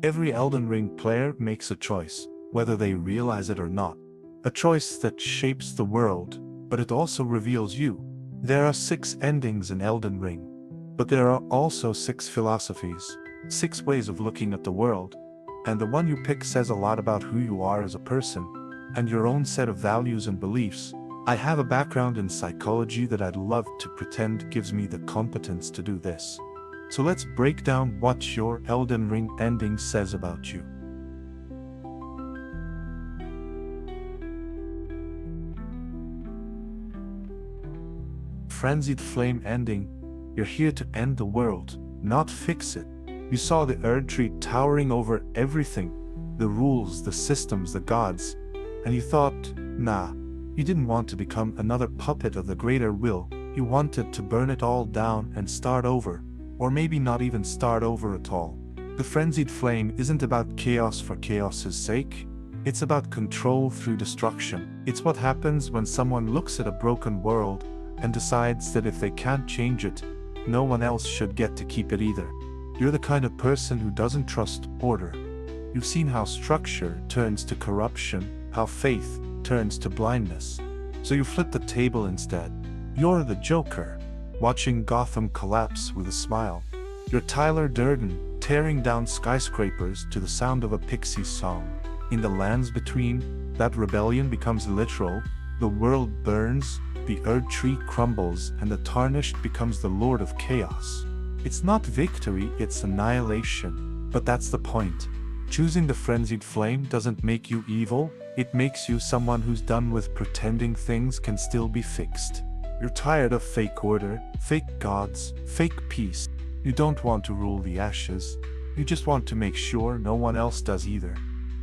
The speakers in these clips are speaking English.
Every Elden Ring player makes a choice, whether they realize it or not. A choice that shapes the world, but it also reveals you. There are 6 endings in Elden Ring, but there are also 6 philosophies, 6 ways of looking at the world, and the one you pick says a lot about who you are as a person, and your own set of values and beliefs. I have a background in psychology that I'd love to pretend gives me the competence to do this. So let's break down what your Elden Ring ending says about you. Frenzied flame ending. You're here to end the world, not fix it. You saw the Erd tree towering over everything, the rules, the systems, the gods, and you thought, nah, you didn't want to become another puppet of the greater will. You wanted to burn it all down and start over, or maybe not even start over at all. The frenzied flame isn't about chaos for chaos's sake. It's about control through destruction. It's what happens when someone looks at a broken world and decides that if they can't change it, no one else should get to keep it either. You're the kind of person who doesn't trust order. You've seen how structure turns to corruption, how faith turns to blindness. So you flip the table instead. You're the Joker, watching Gotham collapse with a smile. You're Tyler Durden, tearing down skyscrapers to the sound of a pixie song. In the lands between, that rebellion becomes literal. The world burns, the Erd tree crumbles, and the Tarnished becomes the Lord of Chaos. It's not victory, it's annihilation. But that's the point. Choosing the frenzied flame doesn't make you evil, it makes you someone who's done with pretending things can still be fixed. You're tired of fake order, fake gods, fake peace. You don't want to rule the ashes, you just want to make sure no one else does either.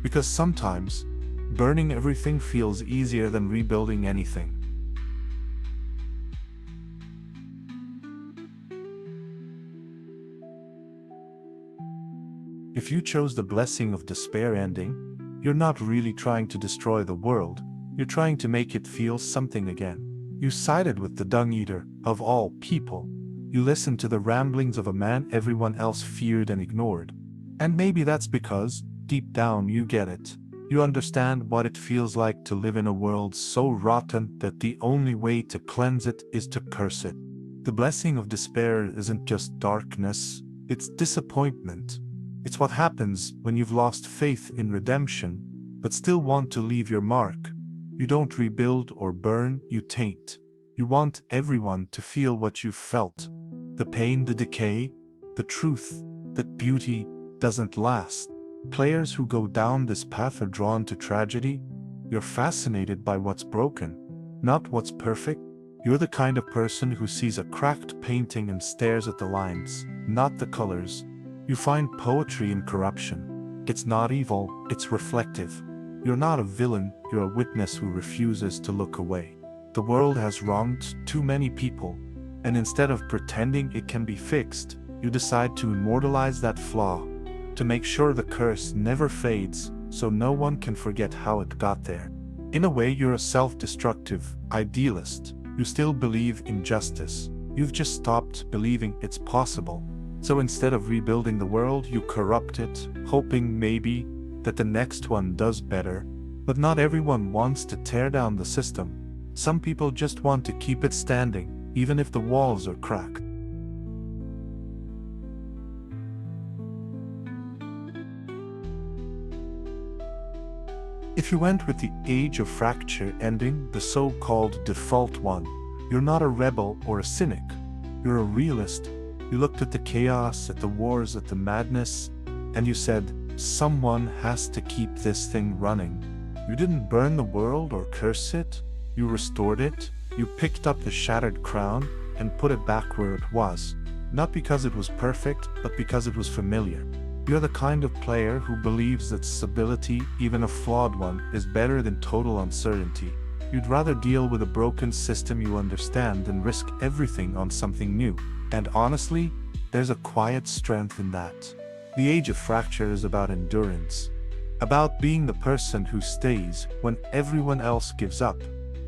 Because sometimes, burning everything feels easier than rebuilding anything. If you chose the blessing of despair ending, you're not really trying to destroy the world, you're trying to make it feel something again. You sided with the dung eater, of all people. You listened to the ramblings of a man everyone else feared and ignored. And maybe that's because, deep down, you get it. You understand what it feels like to live in a world so rotten that the only way to cleanse it is to curse it. The blessing of despair isn't just darkness, it's disappointment. It's what happens when you've lost faith in redemption, but still want to leave your mark. You don't rebuild or burn, you taint. You want everyone to feel what you've felt. The pain, the decay, the truth that beauty doesn't last. Players who go down this path are drawn to tragedy. You're fascinated by what's broken, not what's perfect. You're the kind of person who sees a cracked painting and stares at the lines, not the colors. You find poetry in corruption. It's not evil, it's reflective. You're not a villain, you're a witness who refuses to look away. The world has wronged too many people, and instead of pretending it can be fixed, you decide to immortalize that flaw, to make sure the curse never fades, so no one can forget how it got there. In a way, you're a self-destructive idealist. You still believe in justice. You've just stopped believing it's possible. So instead of rebuilding the world, you corrupt it, hoping maybe that the next one does better. But not everyone wants to tear down the system. Some people just want to keep it standing, even if the walls are cracked. If you went with the Age of Fracture ending, the so-called default one, you're not a rebel or a cynic. You're a realist. You looked at the chaos, at the wars, at the madness, and you said, someone has to keep this thing running. You didn't burn the world or curse it. You restored it. You picked up the shattered crown and put it back where it was. Not because it was perfect, but because it was familiar. You're the kind of player who believes that stability, even a flawed one, is better than total uncertainty. You'd rather deal with a broken system you understand than risk everything on something new. And honestly, there's a quiet strength in that. The Age of Fracture is about endurance. About being the person who stays when everyone else gives up.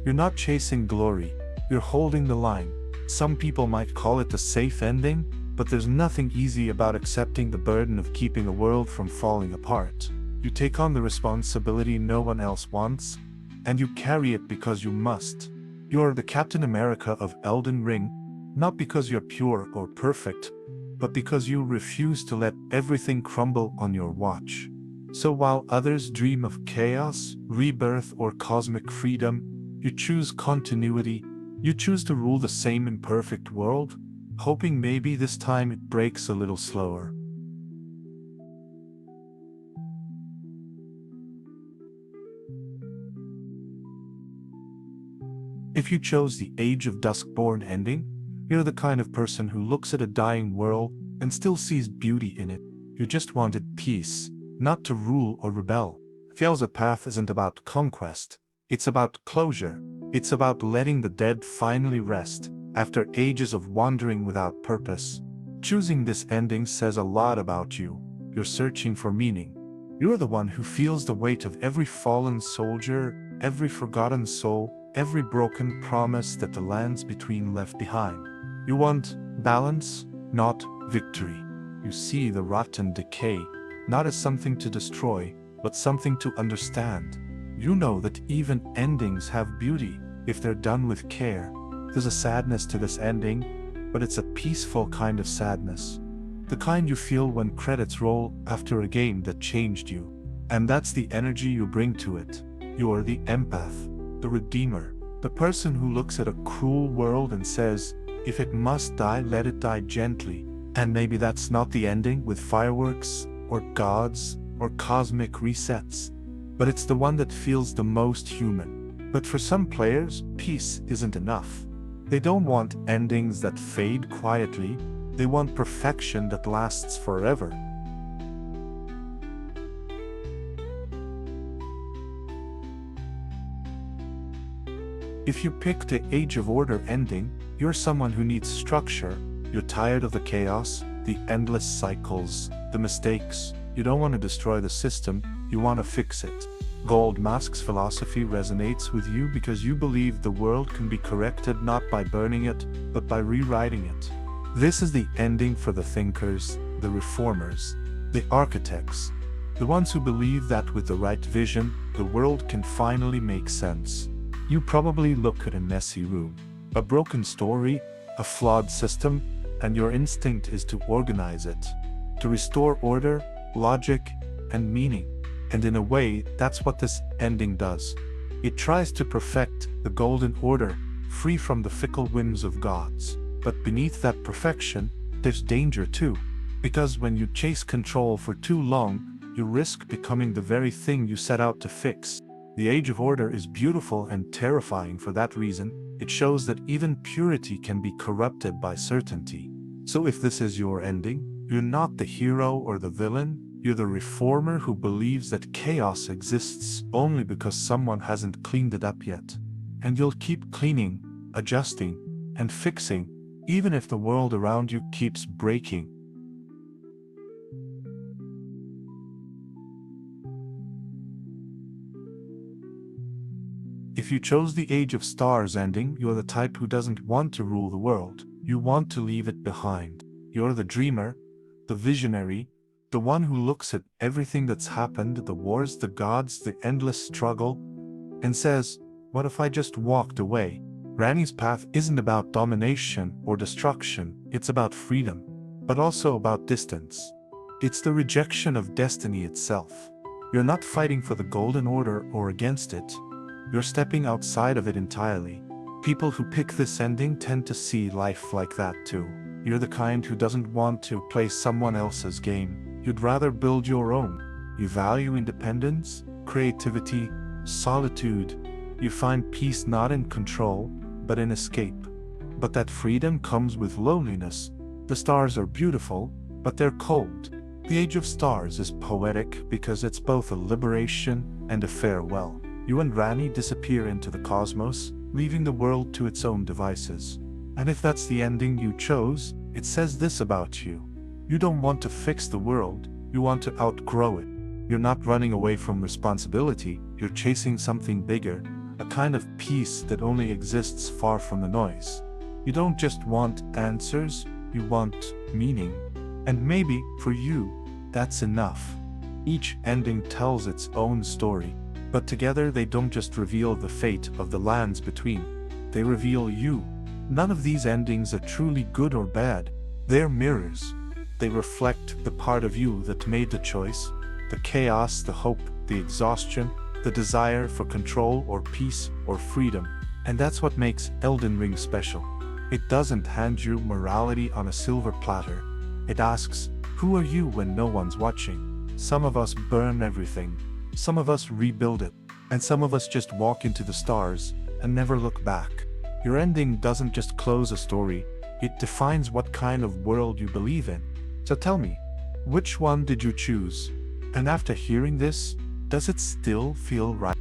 You're not chasing glory, you're holding the line. Some people might call it a safe ending, But there's nothing easy about accepting the burden of keeping a world from falling apart. You take on the responsibility no one else wants, and you carry it because you must. You're the Captain America of Elden Ring, not because you're pure or perfect, but because you refuse to let everything crumble on your watch. So while others dream of chaos, rebirth, or cosmic freedom, you choose continuity. You choose to rule the same imperfect world, hoping maybe this time it breaks a little slower. If you chose the Age of Duskborn ending, you're the kind of person who looks at a dying world and still sees beauty in it. You just wanted peace, not to rule or rebel. Path isn't about conquest, it's about closure. It's about letting the dead finally rest, after ages of wandering without purpose. Choosing this ending says a lot about you. You're searching for meaning. You're the one who feels the weight of every fallen soldier, every forgotten soul, every broken promise that the lands between left behind. You want balance, not victory. You see the rot and decay, not as something to destroy, but something to understand. You know that even endings have beauty, if they're done with care. There's a sadness to this ending, but it's a peaceful kind of sadness. The kind you feel when credits roll after a game that changed you. And that's the energy you bring to it. You're the empath, the redeemer, the person who looks at a cruel world and says, if it must die, let it die gently. And maybe that's not the ending with fireworks, or gods, or cosmic resets, but it's the one that feels the most human. But for some players, peace isn't enough. They don't want endings that fade quietly, they want perfection that lasts forever. If you pick the Age of Order ending, you're someone who needs structure. You're tired of the chaos, the endless cycles, the mistakes. You don't want to destroy the system, you want to fix it. Gold Mask's philosophy resonates with you because you believe the world can be corrected not by burning it, but by rewriting it. This is the ending for the thinkers, the reformers, the architects, the ones who believe that with the right vision, the world can finally make sense. You probably look at a messy room, a broken story, a flawed system, and your instinct is to organize it, to restore order, logic, and meaning. And in a way, that's what this ending does. It tries to perfect the golden order, free from the fickle whims of gods. But beneath that perfection, there's danger too. Because when you chase control for too long, you risk becoming the very thing you set out to fix. The Age of Order is beautiful and terrifying for that reason. It shows that even purity can be corrupted by certainty. So if this is your ending, you're not the hero or the villain, you're the reformer who believes that chaos exists only because someone hasn't cleaned it up yet. And you'll keep cleaning, adjusting, and fixing, even if the world around you keeps breaking. If you chose the Age of Stars ending, you're the type who doesn't want to rule the world. You want to leave it behind. You're the dreamer, the visionary, the one who looks at everything that's happened, the wars, the gods, the endless struggle, and says, what if I just walked away? Ranni's path isn't about domination or destruction, it's about freedom, but also about distance. It's the rejection of destiny itself. You're not fighting for the Golden Order or against it. You're stepping outside of it entirely. People who pick this ending tend to see life like that too. You're the kind who doesn't want to play someone else's game. You'd rather build your own. You value independence, creativity, solitude. You find peace not in control, but in escape. But that freedom comes with loneliness. The stars are beautiful, but they're cold. The Age of Stars is poetic because it's both a liberation and a farewell. You and Ranni disappear into the cosmos, leaving the world to its own devices. And if that's the ending you chose, it says this about you. You don't want to fix the world, you want to outgrow it. You're not running away from responsibility, you're chasing something bigger, a kind of peace that only exists far from the noise. You don't just want answers, you want meaning. And maybe, for you, that's enough. Each ending tells its own story, but together they don't just reveal the fate of the lands between, they reveal you. None of these endings are truly good or bad, they're mirrors. They reflect the part of you that made the choice, the chaos, the hope, the exhaustion, the desire for control or peace or freedom. And that's what makes Elden Ring special. It doesn't hand you morality on a silver platter. It asks, who are you when no one's watching? Some of us burn everything, some of us rebuild it, and some of us just walk into the stars and never look back. Your ending doesn't just close a story, it defines what kind of world you believe in. So tell me, which one did you choose? And after hearing this, does it still feel right?